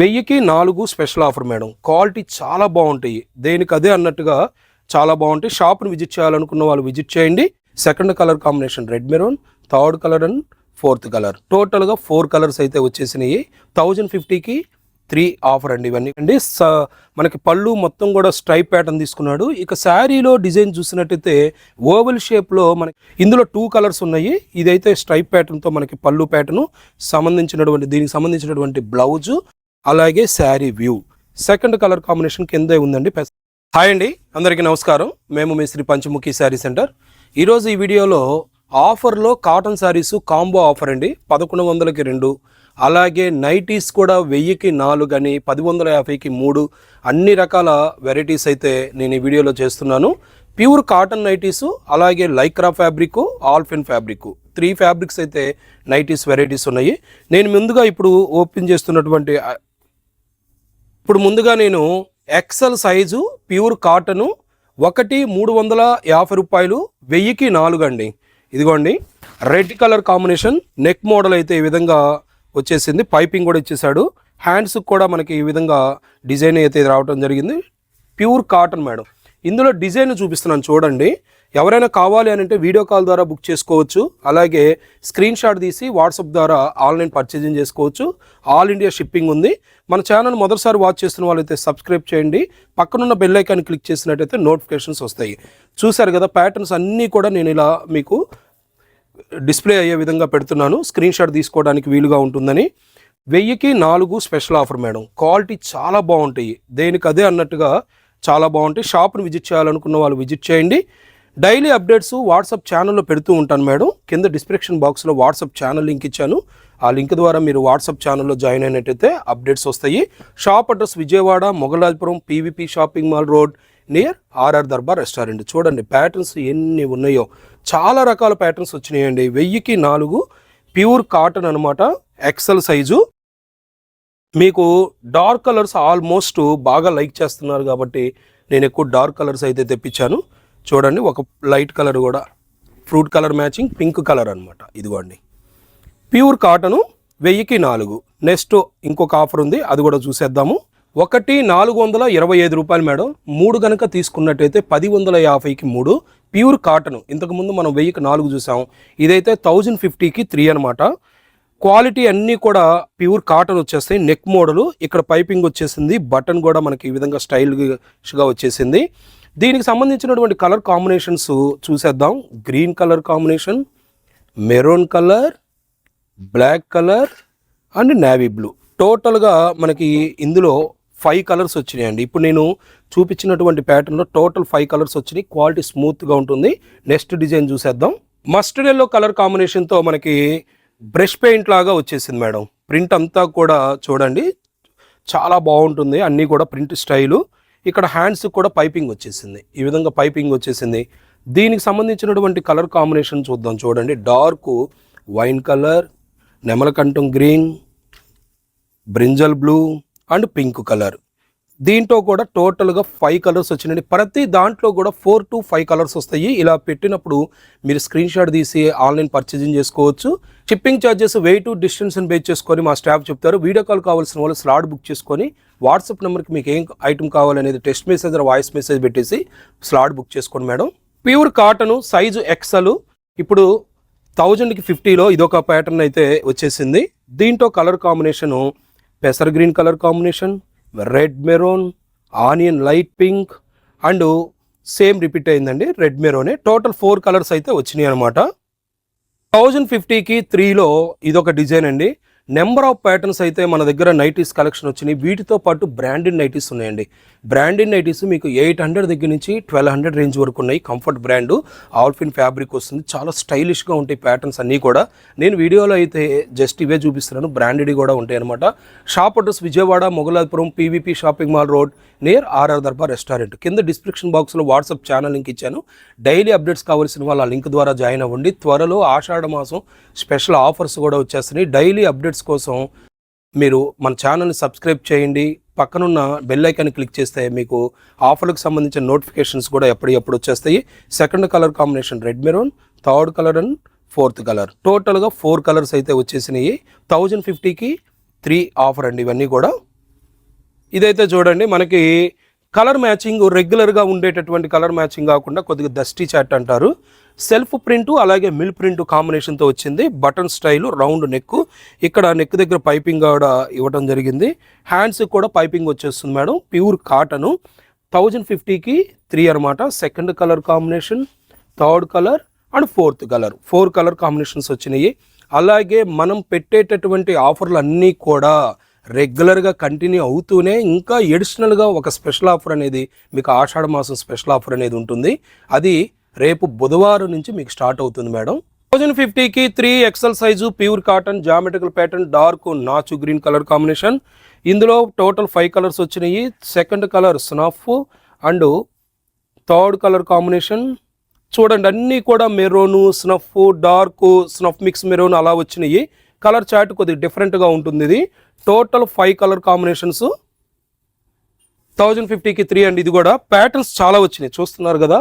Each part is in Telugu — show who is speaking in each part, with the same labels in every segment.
Speaker 1: 1000కి 4 స్పెషల్ ఆఫర్ మేడం. క్వాలిటీ చాలా బాగుంటాయి, దేనికి అదే అన్నట్టుగా చాలా బాగుంటాయి. షాప్ని విజిట్ చేయాలనుకున్న వాళ్ళు విజిట్ చేయండి. Second colour combination red maroon, third colour and fourth colour, టోటల్గా 4 కలర్స్ అయితే వచ్చేసినాయి. 1050కి 3 ఆఫర్ అండి. ఇవన్నీ అండి మనకి పళ్ళు మొత్తం కూడా స్ట్రైప్ ప్యాటర్న్ తీసుకున్నాడు. ఇక శారీలో డిజైన్ చూసినట్టయితే ఓవెల్ షేప్లో మనకి ఇందులో 2 కలర్స్ ఉన్నాయి. ఇదైతే స్ట్రైప్ ప్యాటర్న్తో మనకి పళ్ళు ప్యాటర్ను సంబంధించినటువంటి దీనికి సంబంధించినటువంటి బ్లౌజు, అలాగే sari view. Second colour combination కిందే ఉందండి. హాయ్ అండి, అందరికీ నమస్కారం. మేము మీ శ్రీ పంచముఖి శారీ సెంటర్. ఈరోజు ఈ వీడియోలో ఆఫర్లో కాటన్ శారీస్ కాంబో ఆఫర్ అండి. 1100కి 2, అలాగే నైటీస్ కూడా 1000కి 4 అని 1150కి 3, అన్ని రకాల వెరైటీస్ అయితే నేను ఈ వీడియోలో చేస్తున్నాను. ప్యూర్ కాటన్ నైటీసు, అలాగే లైక్రా ఫ్యాబ్రిక్, ఆల్ఫిన్ ఫ్యాబ్రిక్, 3 ఫ్యాబ్రిక్స్ అయితే నైటీస్ వెరైటీస్ ఉన్నాయి. నేను ముందుగా ఇప్పుడు ఓపెన్ చేస్తున్నటువంటి నేను ఎక్సెల్ సైజు ప్యూర్ కాటను 350 రూపాయలు, 1000కి 4 అండి. ఇదిగోండి red colour combination neck model అయితే ఈ విధంగా వచ్చేసింది. పైపింగ్ కూడా ఇచ్చేసాడు. హ్యాండ్స్ కూడా మనకి ఈ విధంగా డిజైన్ అయితే రావడం జరిగింది. Pure cotton madam. ఇందులో డిజైన్ చూపిస్తున్నాను చూడండి. ఎవరైనా కావాలి అని అంటే వీడియో కాల్ ద్వారా బుక్ చేసుకోవచ్చు. అలాగే స్క్రీన్ షాట్ తీసి వాట్సాప్ ద్వారా ఆన్లైన్ పర్చేజింగ్ చేసుకోవచ్చు. ఆల్ ఇండియా షిప్పింగ్ ఉంది. మన ఛానల్ మొదటిసారి వాచ్ చేస్తున్న వాళ్ళైతే సబ్స్క్రైబ్ చేయండి. పక్కనున్న బెల్ ఐకాన్ క్లిక్ చేసినట్టయితే నోటిఫికేషన్స్ వస్తాయి. చూసారు కదా, ప్యాటర్న్స్ అన్నీ కూడా నేను ఇలా మీకు డిస్ప్లే అయ్యే విధంగా పెడుతున్నాను, స్క్రీన్ షాట్ తీసుకోవడానికి వీలుగా ఉంటుందని. 1000కి 4 స్పెషల్ ఆఫర్ మేడం. క్వాలిటీ చాలా బాగుంటాయి, దేనికి అదే అన్నట్టుగా చాలా బాగుంటాయి. షాప్ని విజిట్ చేయాలనుకున్న వాళ్ళు విజిట్ చేయండి. డైలీ అప్డేట్స్ వాట్సాప్ ఛానల్లో పెడుతూ ఉంటాను మేడం. కింద డిస్క్రిప్షన్ బాక్స్లో వాట్సాప్ ఛానల్ లింక్ ఇచ్చాను. ఆ లింక్ ద్వారా మీరు వాట్సాప్ ఛానల్లో జాయిన్ అయినట్టయితే అప్డేట్స్ వస్తాయి. Shop address Vijayawada, Mogalrajpuram, PVP shopping mall road near R R Darbar restaurant. చూడండి ప్యాటర్న్స్ ఎన్ని ఉన్నాయో, చాలా రకాల ప్యాటర్న్స్ వచ్చినాయండి. 1000కి 4 ప్యూర్ కాటన్ అనమాట, ఎక్సెల్ సైజు. మీకు డార్క్ కలర్స్ ఆల్మోస్ట్ బాగా లైక్ చేస్తున్నారు కాబట్టి నేను ఎక్కువ డార్క్ కలర్స్ అయితే తెప్పించాను. చూడండి, ఒక లైట్ కలర్ కూడా fruit colour matching pink colour అనమాట. ఇదిగోండి ప్యూర్ కాటను 1000కి 4. నెక్స్ట్ ఇంకొక ఆఫర్ ఉంది, అది కూడా చూసేద్దాము. 425 రూపాయలు మేడం. 3 కనుక తీసుకున్నట్టయితే 1150కి 3 ప్యూర్ కాటను. ఇంతకుముందు మనం 1000కి 4 చూసాం. ఇదైతే 1050కి 3 అనమాట. క్వాలిటీ అన్నీ కూడా ప్యూర్ కాటన్ వచ్చేస్తాయి. నెక్ మోడలు ఇక్కడ పైపింగ్ వచ్చేసింది. బటన్ కూడా మనకి ఈ విధంగా స్టైల్గా వచ్చేసింది. దీనికి సంబంధించినటువంటి కలర్ కాంబినేషన్స్ చూసేద్దాం. Green colour combination, maroon colour, black colour and navy blue. టోటల్గా మనకి ఇందులో 5 కలర్స్ వచ్చినాయండి. ఇప్పుడు నేను చూపించినటువంటి ప్యాటర్న్లో టోటల్ 5 కలర్స్ వచ్చినాయి. క్వాలిటీ స్మూత్గా ఉంటుంది. నెక్స్ట్ డిజైన్ చూసేద్దాం. మస్టర్డ్ ఎల్లో కలర్ కాంబినేషన్తో మనకి బ్రష్ పెయింట్ లాగా వచ్చేసింది మేడం. ప్రింట్ అంతా కూడా చూడండి చాలా బాగుంటుంది. అన్నీ కూడా ప్రింట్ స్టైలు. ఇక్కడ హ్యాండ్స్ కూడా పైపింగ్ వచ్చేసింది. ఈ విధంగా పైపింగ్ వచ్చేసింది. దీనికి సంబంధించినటువంటి కలర్ కాంబినేషన్ చూద్దాం. చూడండి డార్క్ వైన్ కలర్, నెమలకంఠం green, brinjal blue and pink colour. దీంట్లో కూడా టోటల్గా 5 కలర్స్ వచ్చినాయి. ప్రతి దాంట్లో కూడా 4 to 5 కలర్స్ వస్తాయి. ఇలా పెట్టినప్పుడు మీరు స్క్రీన్ షాట్ తీసి ఆన్లైన్ పర్చేజింగ్ చేసుకోవచ్చు. షిప్పింగ్ ఛార్జెస్ వెయిట్ డిస్టెన్స్ని బేస్ చేసుకొని మా స్టాఫ్ చెప్తారు. వీడియో కాల్ కావాల్సిన వాళ్ళు స్లాట్ బుక్ చేసుకొని వాట్సాప్ నెంబర్కి మీకు ఏం ఐటమ్ కావాలనేది టెక్స్ట్ మెసేజ్ వాయిస్ మెసేజ్ పెట్టేసి స్లాట్ బుక్ చేసుకోండి madam. Pure cotton size X L. ఇప్పుడు 1000కి 50లో ఇదొక ప్యాటర్న్ అయితే వచ్చేసింది. దీంట్లో కలర్ కాంబినేషను పెసర్ green colour combination, red maroon, onion light pink and same repeat అయిందండి, రెడ్ మెరూనే. టోటల్ 4 కలర్స్ అయితే వచ్చినాయి అనమాట. 1050కి 3లో ఇదొక డిజైన్ అండి. నెంబర్ ఆఫ్ ప్యాటర్న్స్ అయితే మన దగ్గర నైటీస్ కలెక్షన్ వచ్చినాయి. వీటితో పాటు బ్రాండెడ్ నైటీస్ ఉన్నాయండి. బ్రాండెడ్ నైటీస్ మీకు 800 దగ్గర నుంచి 1200 రేంజ్ వరకు ఉన్నాయి. కంఫర్ట్ బ్రాండు, ఆల్ఫిన్ ఫ్యాబ్రిక్ వస్తుంది. చాలా స్టైలిష్గా ఉంటాయి ప్యాటర్న్స్ అన్నీ కూడా. నేను వీడియోలో అయితే జస్ట్ ఇవే చూపిస్తున్నాను, బ్రాండెడ్ కూడా ఉంటాయి అనమాట. Shop address Vijayawada, Mogalrajpuram, PVP shopping mall road near R R Darbar restaurant. కింద డిస్క్రిప్షన్ బాక్స్లో వాట్సాప్ ఛానల్ లింక్ ఇచ్చాను. డైలీ అప్డేట్స్ కావాల్సిన వాళ్ళు ఆ లింక్ ద్వారా జాయిన్ అవ్వండి. త్వరలో ఆషాఢ మాసం స్పెషల్ ఆఫర్స్ కూడా వచ్చేస్తున్నాయి. డైలీ అప్డేట్స్ కోసం మీరు మన ఛానల్ని సబ్స్క్రైబ్ చేయండి. పక్కనున్న బెల్ ఐకాన్ క్లిక్ చేస్తే మీకు ఆఫర్లకు సంబంధించిన నోటిఫికేషన్స్ కూడా ఎప్పటికప్పుడు వచ్చేస్తాయి. Second colour combination red maroon, third colour and fourth colour. టోటల్గా 4 కలర్స్ అయితే వచ్చేసినాయి. 1050కి 3 ఆఫర్ అండి ఇవన్నీ కూడా. ఇదైతే చూడండి మనకి కలర్ మ్యాచింగ్ రెగ్యులర్గా ఉండేటటువంటి కలర్ మ్యాచింగ్ కాకుండా కొద్దిగా డస్టీ చాట్ అంటారు. సెల్ఫ్ ప్రింట్ అలాగే మిల్ ప్రింట్ కాంబినేషన్తో వచ్చింది. బటన్ స్టైలు, రౌండ్ నెక్, ఇక్కడ నెక్ దగ్గర పైపింగ్ కూడా ఇవ్వడం జరిగింది. హ్యాండ్స్ కూడా పైపింగ్ వచ్చేస్తుంది మేడం. Pure cotton. 1050కి 3 అనమాట. Second colour combination, third colour and fourth colour, 4 colour combinations వచ్చినాయి. అలాగే మనం పెట్టేటటువంటి ఆఫర్లు అన్నీ కూడా రెగ్యులర్గా కంటిన్యూ అవుతూనే ఇంకా ఎడిషనల్గా ఒక స్పెషల్ ఆఫర్ అనేది మీకు ఆషాఢ మాసం స్పెషల్ ఆఫర్ అనేది ఉంటుంది. అది రేపు బుధవారం నుంచి మీకు స్టార్ట్ అవుతుంది మేడం. 1050కి 3 XL size pure cotton geometrical pattern dark నాచు గ్రీన్ కలర్ కాంబినేషన్. ఇందులో టోటల్ 5 కలర్స్ వచ్చినాయి. Second colour snuff and third colour combination చూడండి అన్నీ కూడా maroon, snuff, dark, snuff mix maroon అలా వచ్చినాయి. కలర్ చార్ట్ కొద్దిగా డిఫరెంట్గా ఉంటుంది. ఇది టోటల్ 5 కలర్ కాంబినేషన్స్. 1050కి 3 అండి. ఇది కూడా ప్యాటర్న్స్ చాలా వచ్చినాయి చూస్తున్నారు కదా.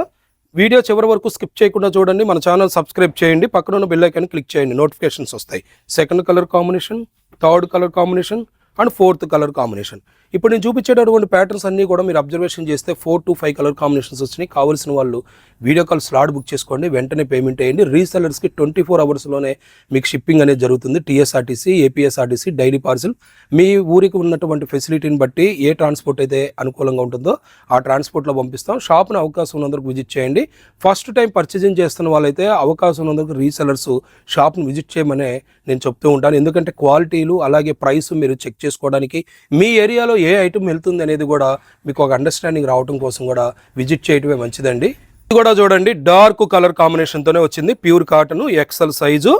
Speaker 1: వీడియో చివరి వరకు స్కిప్ చేయకుండా చూడండి. మన ఛానల్ సబ్స్క్రైబ్ చేయండి, పక్కన ఉన్న బెల్ ఐకాన్ క్లిక్ చేయండి, నోటిఫికేషన్స్ వస్తాయి. Second colour combination, third colour combination and fourth colour combination. ఇప్పుడు నేను చూపించేటటువంటి ప్యాటర్న్స్ అన్నీ కూడా మీరు అబ్జర్వేషన్ చేస్తే 4 to 5 కలర్ కాంబినేషన్స్ వచ్చినాయి. కావాల్సిన వాళ్ళు వీడియో కాల్ స్లాట్ బుక్ చేసుకోండి, వెంటనే పేమెంట్ చేయండి. రీసెలర్స్కి 24 అవర్స్లోనే మీకు షిప్పింగ్ అనేది జరుగుతుంది. టీఎస్ఆర్టీసీ, ఏపీఎస్ఆర్టీసీ, డైలీ పార్సిల్ మీ ఊరికి ఉన్నటువంటి ఫెసిలిటీని బట్టి ఏ ట్రాన్స్పోర్ట్ అయితే అనుకూలంగా ఉంటుందో ఆ ట్రాన్స్పోర్ట్లో పంపిస్తాం. షాప్ని అవకాశం ఉన్నందుకు విజిట్ చేయండి. ఫస్ట్ టైం పర్చేజింగ్ చేస్తున్న వాళ్ళైతే అవకాశం ఉన్నందుకు రీసెలర్స్ షాప్ని విజిట్ చేయమనే నేను చెప్తూ ఉంటాను. ఎందుకంటే క్వాలిటీలు అలాగే ప్రైస్ మీరు చెక్ చేసుకోవడానికి, మీ ఏరియాలో ఏ ఐటమ్ వెళ్తుంది అనేది కూడా మీకు ఒక అండర్స్టాండింగ్ రావడం కోసం కూడా విజిట్ చేయటమే మంచిదండి. ఇది కూడా చూడండి డార్క్ కలర్ కాంబినేషన్తోనే వచ్చింది. Pure cotton X L size.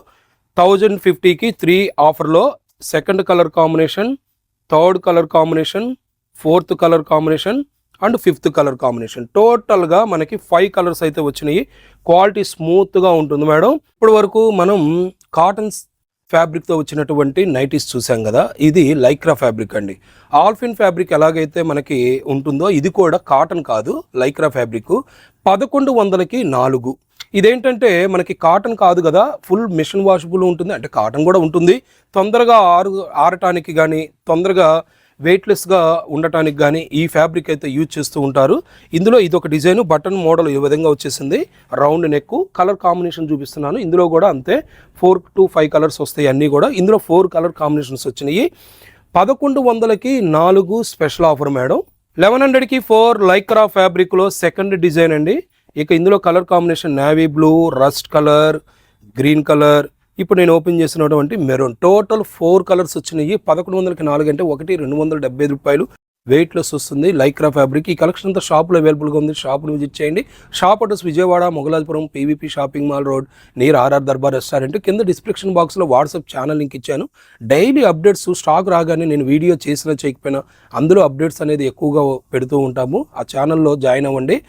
Speaker 1: 1050కి 3 ఆఫర్లో second colour combination, third colour combination, fourth colour combination and fifth colour combination. టోటల్గా మనకి 5 కలర్స్ అయితే వచ్చినాయి. క్వాలిటీ స్మూత్గా ఉంటుంది మేడం. ఇప్పటి వరకు మనం కాటన్స్ ఫ్యాబ్రిక్తో వచ్చినటువంటి నైటీస్ చూసాం కదా. ఇది లైక్రా ఫ్యాబ్రిక్ అండి. ఆల్ఫిన్ ఫ్యాబ్రిక్ ఎలాగైతే మనకి ఉంటుందో ఇది కూడా కాటన్ కాదు, లైక్రా ఫ్యాబ్రిక్. 1100కి 4. ఇదేంటంటే మనకి కాటన్ కాదు కదా, ఫుల్ మిషన్ వాషబుల్ ఉంటుంది. అంటే కాటన్ కూడా ఉంటుంది. తొందరగా ఆరటానికి కానీ తొందరగా వెయిట్లెస్గా ఉండటానికి కానీ ఈ ఫ్యాబ్రిక్ అయితే యూజ్ చేస్తూ ఉంటారు. ఇందులో ఇది ఒక డిజైన్, బటన్ మోడల్ ఈ విధంగా వచ్చేసింది. Round neck. కలర్ కాంబినేషన్ చూపిస్తున్నాను. ఇందులో కూడా అంతే 4 to 5 కలర్స్ వస్తాయి అన్నీ కూడా. ఇందులో 4 కలర్ కాంబినేషన్స్ వచ్చినాయి. 1100కి 4 స్పెషల్ ఆఫర్ మేడం. 1100కి 4 లైక్రా ఫ్యాబ్రిక్లో సెకండ్ డిజైన్ అండి. ఇక ఇందులో colour combination navy blue, rust colour, green colour, ఇప్పుడు నేను ఓపెన్ చేసినటువంటి మెరూన్. టోటల్ 4 కలర్స్ వచ్చినాయి. 1100కి 4 అంటే 275 రూపాయలు. వెయిట్లెస్ వస్తుంది, లైక్రా ఫ్యాబ్రిక్. ఈ కలెక్షన్ అంతా షాప్లో అవైలబుల్గా ఉంది. షాప్ని విజిట్ చేయండి. Shop address Vijayawada Mogalrajpuram PVP shopping mall road near R R Darbar restaurant. కింద డిస్క్రిప్షన్ బాక్స్లో వాట్సాప్ ఛానల్ లింక్ ఇచ్చాను. డైలీ అప్డేట్స్ స్టాక్ రాగానే నేను వీడియో చేసినా చేయకపోయినా అందులో అప్డేట్స్ అనేది ఎక్కువగా పెడుతూ ఉంటాము. ఆ ఛానల్లో జాయిన్ అవ్వండి.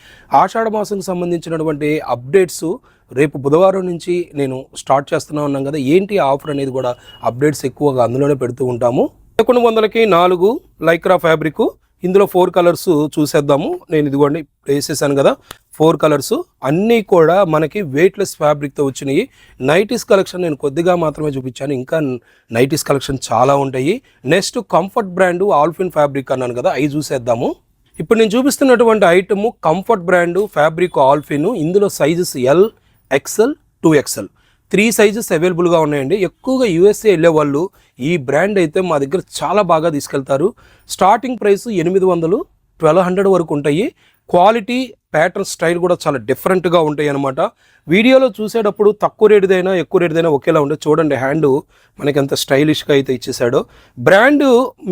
Speaker 1: ఆషాఢ మాసానికి సంబంధించినటువంటి అప్డేట్స్ రేపు బుధవారం నుంచి నేను స్టార్ట్ చేస్తున్నా ఉన్నాం కదా. ఏంటి ఆఫర్ అనేది కూడా అప్డేట్స్ ఎక్కువగా అందులోనే పెడుతూ ఉంటాము. 1100కి 4 లైక్రా ఫ్యాబ్రిక్. ఇందులో 4 కలర్స్ చూసేద్దాము. నేను ఇదిగోండి వేసేసాను కదా 4 కలర్స్. అన్నీ కూడా మనకి వెయిట్లెస్ ఫ్యాబ్రిక్తో వచ్చినాయి. నైటీస్ కలెక్షన్ నేను కొద్దిగా మాత్రమే చూపించాను, ఇంకా నైటీస్ కలెక్షన్ చాలా ఉంటాయి. నెక్స్ట్ కంఫర్ట్ బ్రాండ్ ఆల్ఫిన్ ఫ్యాబ్రిక్ అన్నాను కదా, అవి చూసేద్దాము. ఇప్పుడు నేను చూపిస్తున్నటువంటి ఐటమ్ కంఫర్ట్ బ్రాండ్ ఫ్యాబ్రిక్ ఆల్ఫిన్. ఇందులో sizes L, XL, 2XL 3 sizes అవైలబుల్గా ఉన్నాయండి. ఎక్కువగా యూఎస్ఏ వెళ్ళే వాళ్ళు ఈ బ్రాండ్ అయితే మా దగ్గర చాలా బాగా తీసుకెళ్తారు. స్టార్టింగ్ ప్రైస్ 800, 1200 వరకు ఉంటాయి. క్వాలిటీ, ప్యాటర్న్, స్టైల్ కూడా చాలా డిఫరెంట్గా ఉంటాయి అన్నమాట. వీడియోలో చూసేటప్పుడు తక్కువ రేటుదైనా ఎక్కువ రేటుదైనా ఒకేలా ఉంటుంది. చూడండి హ్యాండ్ మనకి ఎంత స్టైలిష్గా అయితే ఇచ్చేసాడో. బ్రాండ్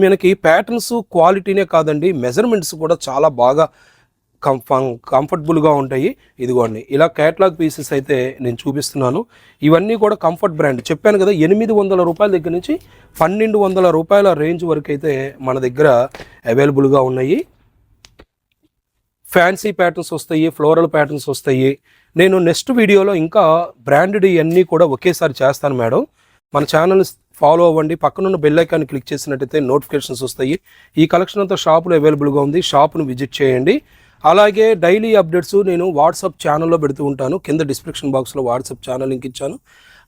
Speaker 1: మనకి ప్యాటర్న్స్ క్వాలిటీనే కాదండి, మెజర్మెంట్స్ కూడా చాలా బాగా కంఫర్టబుల్గా ఉంటాయి. ఇదిగోండి ఇలా క్యాటలాగ్ పీసెస్ అయితే నేను చూపిస్తున్నాను. ఇవన్నీ కూడా కంఫర్ట్ బ్రాండ్. చెప్పాను కదా 800 రూపాయల దగ్గర నుంచి 1200 రూపాయల రేంజ్ వరకు అయితే మన దగ్గర అవైలబుల్గా ఉన్నాయి. ఫ్యాన్సీ ప్యాటర్న్స్ వస్తాయి, ఫ్లోరల్ ప్యాటర్న్స్ వస్తాయి. నేను నెక్స్ట్ వీడియోలో ఇంకా బ్రాండెడ్ ఇవన్నీ కూడా ఒకేసారి చేస్తాను మేడం. మన ఛానల్ ఫాలో అవ్వండి. పక్కనున్న బెల్ ఐకాన్ క్లిక్ చేసినట్టయితే నోటిఫికేషన్స్ వస్తాయి. ఈ కలెక్షన్ అంతా షాపులో అవైలబుల్గా ఉంది. షాప్ను విజిట్ చేయండి. అలాగే డైలీ అప్డేట్స్ నేను వాట్సాప్ ఛానల్లో పెడుతూ ఉంటాను. కింద డిస్క్రిప్షన్ బాక్స్లో వాట్సాప్ ఛానల్ లింక్ ఇచ్చాను.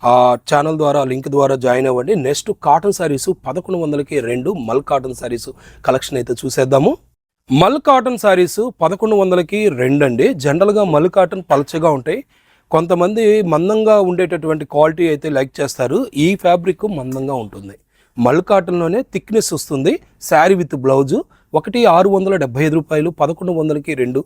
Speaker 1: ఆ ఛానల్ ద్వారా లింక్ ద్వారా జాయిన్ అవ్వండి. నెక్స్ట్ కాటన్ శారీస్ 1100కి 2 మల్ కాటన్ శారీస్ కలెక్షన్ అయితే చూసేద్దాము. మల్ కాటన్ శారీస్ 1100కి 2 అండి. జనరల్గా మల్ కాటన్ పలచగా ఉంటాయి, కొంతమంది మందంగా ఉండేటటువంటి క్వాలిటీ అయితే లైక్ చేస్తారు. ఈ ఫ్యాబ్రిక్ మందంగా ఉంటుంది, మల్ కాటన్లోనే థిక్నెస్ వస్తుంది. శారీ విత్ బ్లౌజు 1675 రూపాయలు, 1100కి 2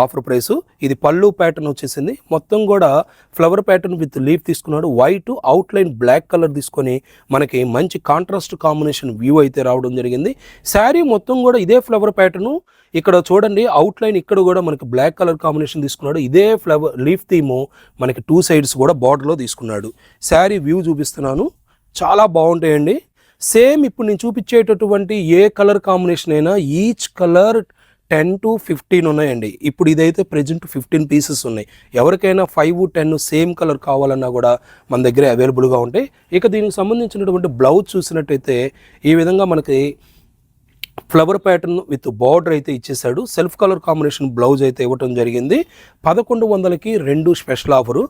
Speaker 1: ఆఫర్ ప్రైసు. ఇది పళ్ళు ప్యాటర్న్ వచ్చేసింది, మొత్తం కూడా ఫ్లవర్ ప్యాటర్న్ విత్ లీఫ్ తీసుకున్నాడు. వైట్ అవుట్లైన్ బ్లాక్ కలర్ తీసుకొని మనకి మంచి కాంట్రాస్ట్ కాంబినేషన్ వ్యూ అయితే రావడం జరిగింది. శారీ మొత్తం కూడా ఇదే ఫ్లవర్ ప్యాటర్ను, ఇక్కడ చూడండి అవుట్లైన్ ఇక్కడ కూడా మనకి బ్లాక్ కలర్ కాంబినేషన్ తీసుకున్నాడు. ఇదే ఫ్లవర్ లీఫ్ థీము మనకి 2 సైడ్స్ కూడా బార్డర్లో తీసుకున్నాడు. శారీ వ్యూ చూపిస్తున్నాను, చాలా బాగుంటాయండి. సేమ్ ఇప్పుడు నేను చూపించేటటువంటి ఏ కలర్ కాంబినేషన్ అయినా ఈచ్ కలర్ 10 to 15 ఉన్నాయండి. ఇప్పుడు ఇదైతే ప్రెజెంట్ 15 పీసెస్ ఉన్నాయి. ఎవరికైనా 5, 10 సేమ్ కలర్ కావాలన్నా కూడా మన దగ్గర అవైలబుల్గా ఉంటాయి. ఇక దీనికి సంబంధించినటువంటి బ్లౌజ్ చూసినట్టయితే ఈ విధంగా మనకి ఫ్లవర్ ప్యాటర్న్ విత్ బార్డర్ అయితే ఇచ్చేసాడు. సెల్ఫ్ కలర్ కాంబినేషన్ బ్లౌజ్ అయితే ఇవ్వటం జరిగింది. 1100కి 2 స్పెషల్ ఆఫరు.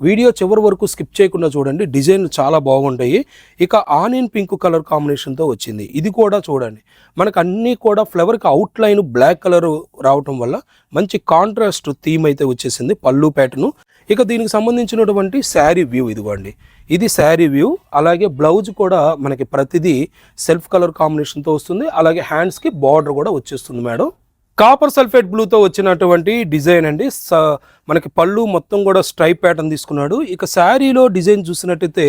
Speaker 1: వీడియో చివరి వరకు స్కిప్ చేయకుండా చూడండి, డిజైన్లు చాలా బాగుంటాయి. ఇక ఆనియన్ పింక్ కలర్ కాంబినేషన్తో వచ్చింది. ఇది కూడా చూడండి, మనకు అన్నీ కూడా ఫ్లవర్కి అవుట్లైన్ బ్లాక్ కలర్ రావటం వల్ల మంచి కాంట్రాస్ట్ థీమ్ అయితే వచ్చేసింది పళ్ళు ప్యాటర్ను. ఇక దీనికి సంబంధించినటువంటి శారీ వ్యూ ఇదిగోండి, ఇది శారీ వ్యూ. అలాగే బ్లౌజ్ కూడా మనకి ప్రతిదీ సెల్ఫ్ కలర్ కాంబినేషన్తో వస్తుంది. అలాగే హ్యాండ్స్కి బార్డర్ కూడా వచ్చేస్తుంది మేడం. కాపర్ సల్ఫేట్ బ్లూతో వచ్చినటువంటి డిజైన్ అండి. మనకి పళ్ళు మొత్తం కూడా స్ట్రైప్ ప్యాటర్న్ తీసుకున్నాడు. ఇక శారీలో డిజైన్ చూసినట్టయితే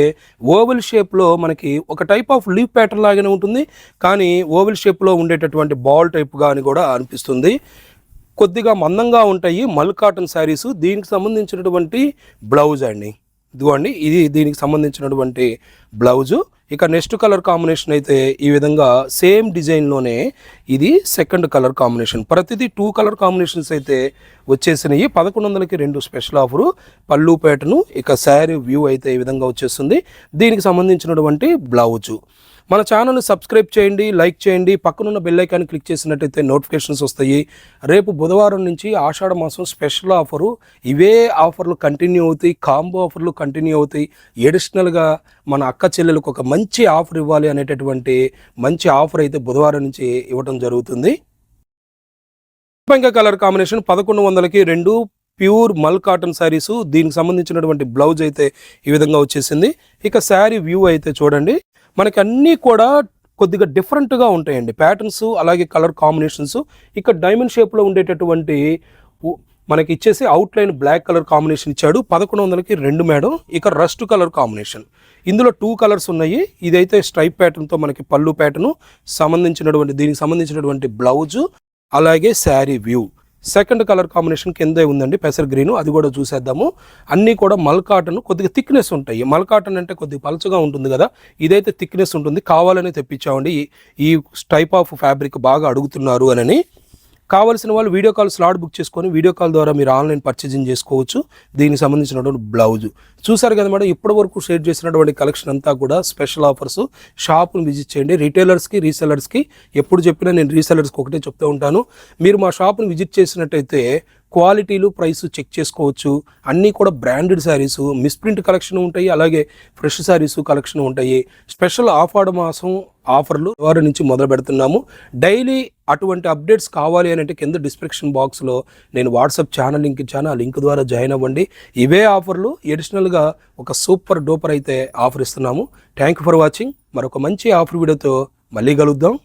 Speaker 1: ఓవెల్ షేప్లో మనకి ఒక టైప్ ఆఫ్ లీఫ్ ప్యాటర్న్ లాగానే ఉంటుంది, కానీ ఓవెల్ షేప్లో ఉండేటటువంటి బాల్ టైప్గా అని కూడా అనిపిస్తుంది. కొద్దిగా మందంగా ఉంటాయి మల్ కాటన్ శారీస్. దీనికి సంబంధించినటువంటి బ్లౌజ్ అండి, ఇదిగోండి, ఇది దీనికి సంబంధించినటువంటి బ్లౌజు. ఇక నెక్స్ట్ కలర్ కాంబినేషన్ అయితే ఈ విధంగా సేమ్ డిజైన్లోనే ఇది సెకండ్ కలర్ కాంబినేషన్. ప్రతిదీ 2 కలర్ కాంబినేషన్స్ అయితే వచ్చేసినాయి. 1100కి 2 స్పెషల్ ఆఫరు. పళ్ళు ప్యాటర్ను, ఇక శారీ వ్యూ అయితే ఈ విధంగా వచ్చేస్తుంది. దీనికి సంబంధించినటువంటి బ్లౌజు. మన ఛానల్ని సబ్స్క్రైబ్ చేయండి, లైక్ చేయండి, పక్కనున్న బెల్ ఐకాన్ క్లిక్ చేసినట్టయితే నోటిఫికేషన్స్ వస్తాయి. రేపు బుధవారం నుంచి ఆషాఢ మాసం స్పెషల్ ఆఫరు, ఇవే ఆఫర్లు కంటిన్యూ అవుతాయి, కాంబో ఆఫర్లు కంటిన్యూ అవుతాయి. ఎడిషనల్గా మన అక్క చెల్లెలకు ఒక మంచి ఆఫర్ ఇవ్వాలి అనేటటువంటి మంచి ఆఫర్ అయితే బుధవారం నుంచి ఇవ్వడం జరుగుతుంది. ఇంకా కలర్ కాంబినేషన్ 1100కి 2 ప్యూర్ మల్ కాటన్ శారీసు. దీనికి సంబంధించినటువంటి బ్లౌజ్ అయితే ఈ విధంగా వచ్చేసింది. ఇక శారీ వ్యూ అయితే చూడండి, మనకి అన్నీ కూడా కొద్దిగా డిఫరెంట్గా ఉంటాయండి ప్యాటర్న్స్, అలాగే కలర్ కాంబినేషన్స్. ఇక డైమండ్ షేప్లో ఉండేటటువంటి మనకి ఇచ్చేసి అవుట్లైన్ బ్లాక్ కలర్ కాంబినేషన్ ఇచ్చాడు. 1100కి 2 మేడం. ఇక రస్ట్ కలర్ కాంబినేషన్, ఇందులో 2 కలర్స్ ఉన్నాయి. ఇదైతే స్ట్రైప్ ప్యాటర్న్తో మనకి పళ్ళు ప్యాటర్ను సంబంధించినటువంటి, దీనికి సంబంధించినటువంటి బ్లౌజు, అలాగే sari view. Second colour combination కిందే ఉందండి పెసర్ గ్రీను, అది కూడా చూసేద్దాము. అన్నీ కూడా మల్ కాటన్, కొద్దిగా థిక్నెస్ ఉంటాయి. మల్ కాటన్ అంటే కొద్దిగా పలుచగా ఉంటుంది కదా, ఇదైతే థిక్నెస్ ఉంటుంది. కావాలని తెప్పించామండి, ఈ టైప్ ఆఫ్ ఫ్యాబ్రిక్ బాగా అడుగుతున్నారు అని. కావాల్సిన వాళ్ళు వీడియో కాల్ స్లాట్ బుక్ చేసుకొని వీడియో కాల్ ద్వారా మీరు ఆన్లైన్ పర్చేజింగ్ చేసుకోవచ్చు. దీనికి సంబంధించినటువంటి బ్లౌజు చూసారు కదా మేడం. ఇప్పటి వరకు షేర్ చేసినటువంటి కలెక్షన్ అంతా కూడా స్పెషల్ ఆఫర్స్. షాప్ను విజిట్ చేయండి. రిటైలర్స్కి, రీసెలర్స్కి ఎప్పుడు చెప్పినా నేను రీసెలర్స్కి ఒకటే చెప్తూ ఉంటాను, మీరు మా షాప్ను విజిట్ చేసినట్టయితే క్వాలిటీలు, ప్రైస్ చెక్ చేసుకోవచ్చు. అన్నీ కూడా బ్రాండెడ్ శారీసు, మిస్ప్రింట్ కలెక్షన్ ఉంటాయి, అలాగే ఫ్రెష్ శారీసు కలెక్షన్ ఉంటాయి. స్పెషల్ ఆఫర్ మాసం ఆఫర్లు వారి నుంచి మొదలు పెడుతున్నాము. డైలీ అటువంటి అప్డేట్స్ కావాలి అని అంటే కింద డిస్క్రిప్షన్ బాక్స్లో నేను వాట్సాప్ ఛానల్ లింక్ ఇచ్చాను, ఆ లింక్ ద్వారా జాయిన్ అవ్వండి. ఇవే ఆఫర్లు ఎడిషనల్గా ఒక సూపర్ డూపర్ అయితే ఆఫర్ ఇస్తున్నాము. Thank you for watching. మరొక మంచి ఆఫర్ వీడియోతో మళ్ళీ కలుద్దాం.